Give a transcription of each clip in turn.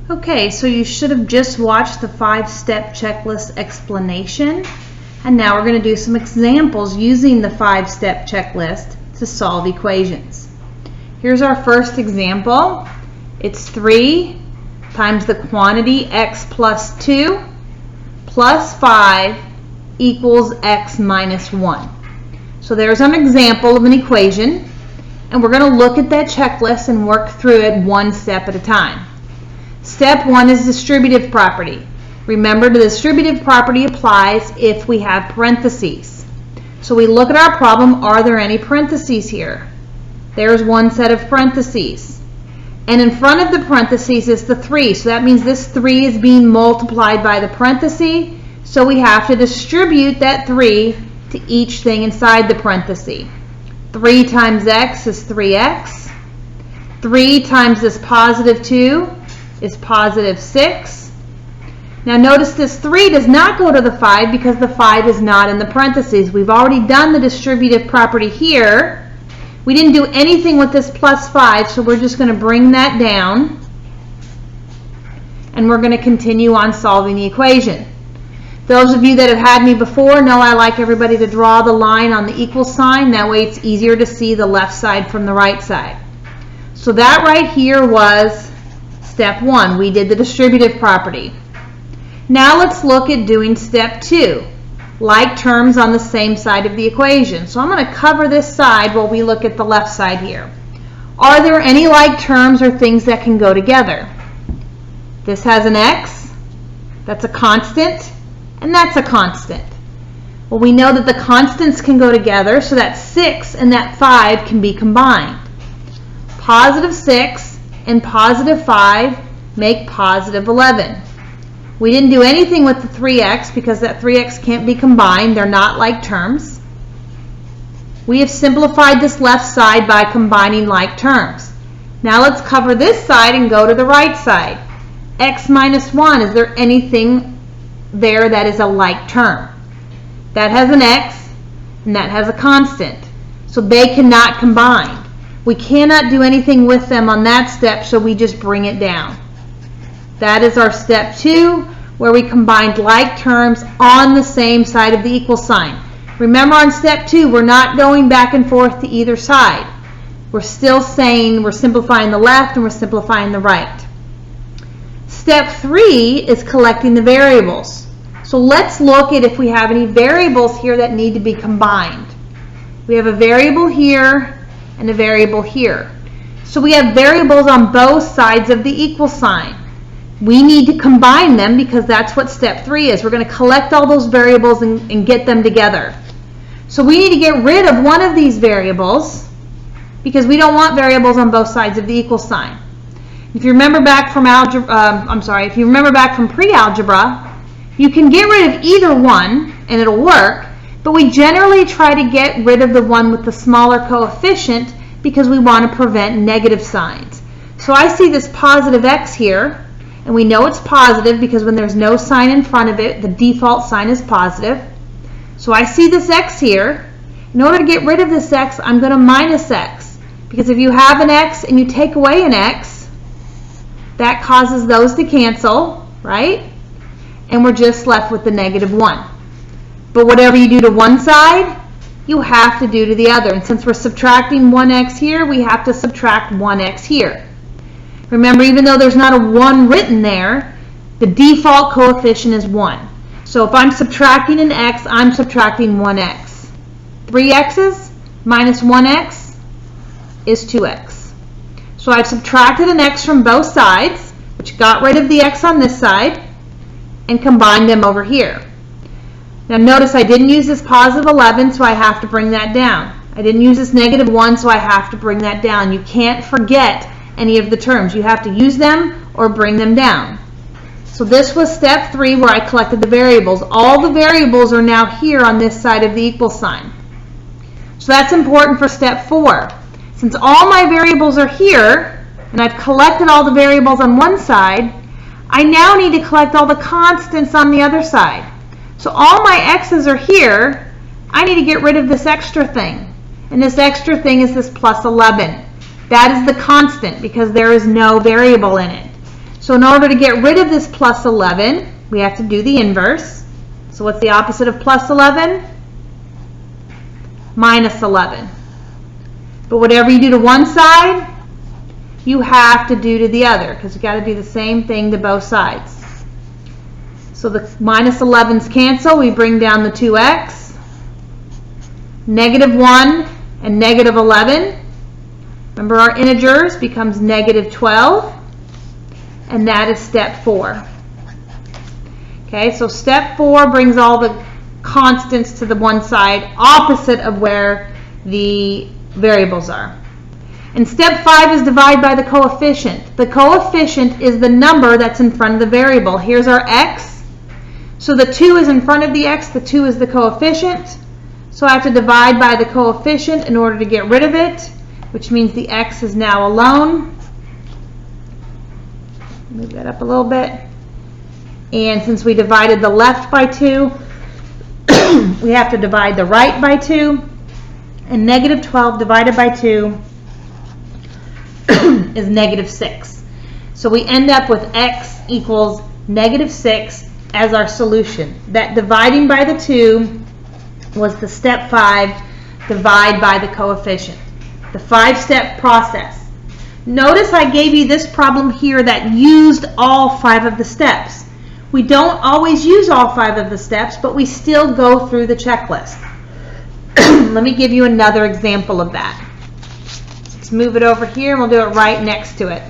Okay, so you should have just watched the 5-step checklist explanation, and now we're going to do some examples using the 5-step checklist to solve equations. Here's our first example. It's 3 times the quantity x plus 2 plus 5 equals x minus 1. So there's an example of an equation, and we're going to look at that checklist and work through it one step at a time. Step 1 is distributive property. Remember, the distributive property applies if we have parentheses. So we look at our problem, are there any parentheses here? There's one set of parentheses. And in front of the parentheses is the 3. So that means this 3 is being multiplied by the parenthesis. So we have to distribute that 3 to each thing inside the parenthesis. 3 times x is 3x. 3 times this positive 2 is positive 6. Now notice this 3 does not go to the 5 because the 5 is not in the parentheses. We've already done the distributive property here. We didn't do anything with this plus 5, so we're just going to bring that down, and we're going to continue on solving the equation. Those of you that have had me before know I like everybody to draw the line on the equal sign. That way it's easier to see the left side from the right side. So that right here was step 1. We did the distributive property. Now let's look at doing step 2. Like terms on the same side of the equation. So I'm going to cover this side while we look at the left side here. Are there any like terms or things that can go together? This has an x, that's a constant, and that's a constant. Well, we know that the constants can go together, so that 6 and that 5 can be combined. Positive 6 and positive 5 make positive 11. We didn't do anything with the 3x because that 3x can't be combined. They're not like terms. We have simplified this left side by combining like terms. Now let's cover this side and go to the right side. X minus 1, is there anything there that is a like term? That has an x and that has a constant. So they cannot combine. We cannot do anything with them on that step, so we just bring it down. That is our step 2, where we combined like terms on the same side of the equal sign. Remember, on step 2, we're not going back and forth to either side. We're still saying we're simplifying the left and we're simplifying the right. Step 3 is collecting the variables. So let's look at if we have any variables here that need to be combined. We have a variable here and a variable here. So we have variables on both sides of the equal sign. We need to combine them because that's what step 3 is. We're going to collect all those variables and get them together. So we need to get rid of one of these variables because we don't want variables on both sides of the equal sign. If you remember back from if you remember back from pre-algebra, you can get rid of either one and it'll work. But we generally try to get rid of the one with the smaller coefficient because we want to prevent negative signs. So I see this positive x here, and we know it's positive because when there's no sign in front of it, the default sign is positive. So I see this x here. In order to get rid of this x, I'm going to minus x. Because if you have an x and you take away an x, that causes those to cancel, right? And we're just left with the negative 1. But whatever you do to one side, you have to do to the other. And since we're subtracting 1x here, we have to subtract 1x here. Remember, even though there's not a 1 written there, the default coefficient is 1. So if I'm subtracting an x, I'm subtracting 1x. 3x's minus 1x is 2x. So I've subtracted an x from both sides, which got rid of the x on this side, and combined them over here. Now notice I didn't use this positive 11, so I have to bring that down. I didn't use this negative 1, so I have to bring that down. You can't forget any of the terms. You have to use them or bring them down. So this was step 3 where I collected the variables. All the variables are now here on this side of the equal sign. So that's important for step 4. Since all my variables are here, and I've collected all the variables on one side, I now need to collect all the constants on the other side. So all my x's are here. I need to get rid of this extra thing. And this extra thing is this plus 11. That is the constant because there is no variable in it. So in order to get rid of this plus 11, we have to do the inverse. So what's the opposite of plus 11? Minus 11. But whatever you do to one side, you have to do to the other, because you got to do the same thing to both sides. So the minus 11's cancel. We bring down the 2x. Negative 1 and negative 11. Remember, our integers becomes negative 12. And that is step 4. Okay, so step 4 brings all the constants to the one side, opposite of where the variables are. And step 5 is divide by the coefficient. The coefficient is the number that's in front of the variable. Here's our x. So the 2 is in front of the x, the 2 is the coefficient. So I have to divide by the coefficient in order to get rid of it, which means the x is now alone. Move that up a little bit. And since we divided the left by 2, we have to divide the right by 2. And negative 12 divided by 2 is negative 6. So we end up with x equals negative 6 as our solution. That dividing by the 2 was the step 5, divide by the coefficient. The 5-step process. Notice I gave you this problem here that used all 5 of the steps. We don't always use all 5 of the steps, but we still go through the checklist. Let me give you another example of that. Let's move it over here and we'll do it right next to it.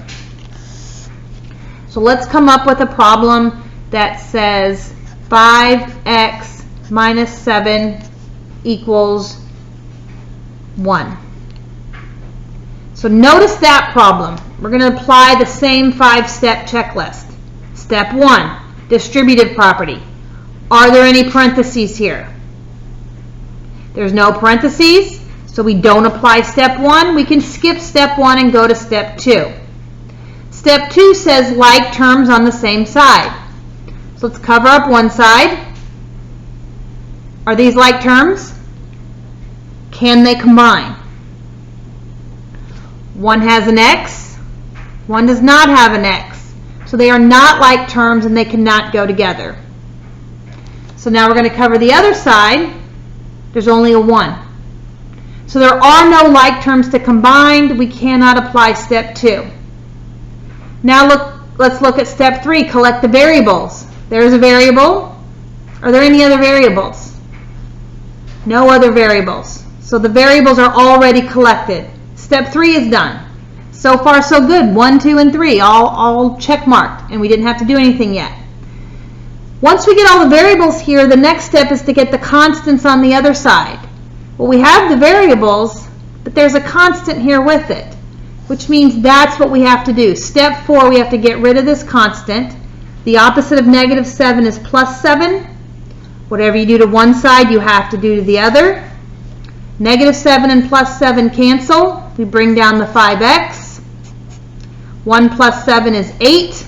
So let's come up with a problem that says 5x minus 7 equals 1. So notice that problem. We're going to apply the same 5-step checklist. Step 1, distributive property. Are there any parentheses here? There's no parentheses, so we don't apply step 1. We can skip step 1 and go to step 2. Step 2 says like terms on the same side. So let's cover up one side. Are these like terms? Can they combine? One has an x, one does not have an x. So they are not like terms and they cannot go together. So now we're going to cover the other side. There's only a 1. So there are no like terms to combine. We cannot apply step 2. Now let's look at step 3, collect the variables. There's a variable. Are there any other variables? No other variables. So the variables are already collected. Step 3 is done. So far so good. 1, 2, and 3 all check marked, and we didn't have to do anything yet. Once we get all the variables here, the next step is to get the constants on the other side. Well, we have the variables, but there's a constant here with it, which means that's what we have to do. Step 4, we have to get rid of this constant. The opposite of negative 7 is plus 7. Whatever you do to one side, you have to do to the other. Negative 7 and plus 7 cancel. We bring down the 5x. 1 plus 7 is 8.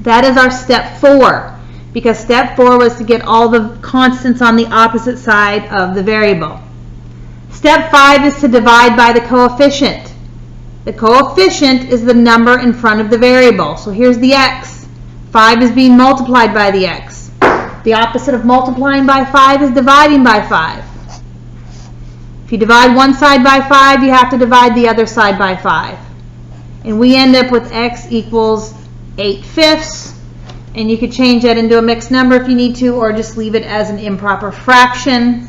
That is our step 4, because step 4 was to get all the constants on the opposite side of the variable. Step 5 is to divide by the coefficient. The coefficient is the number in front of the variable. So here's the x. 5 is being multiplied by the x. The opposite of multiplying by 5 is dividing by 5. If you divide one side by 5, you have to divide the other side by 5. And we end up with x equals 8/5. And you could change that into a mixed number if you need to, or just leave it as an improper fraction.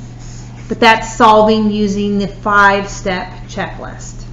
But that's solving using the 5-step checklist.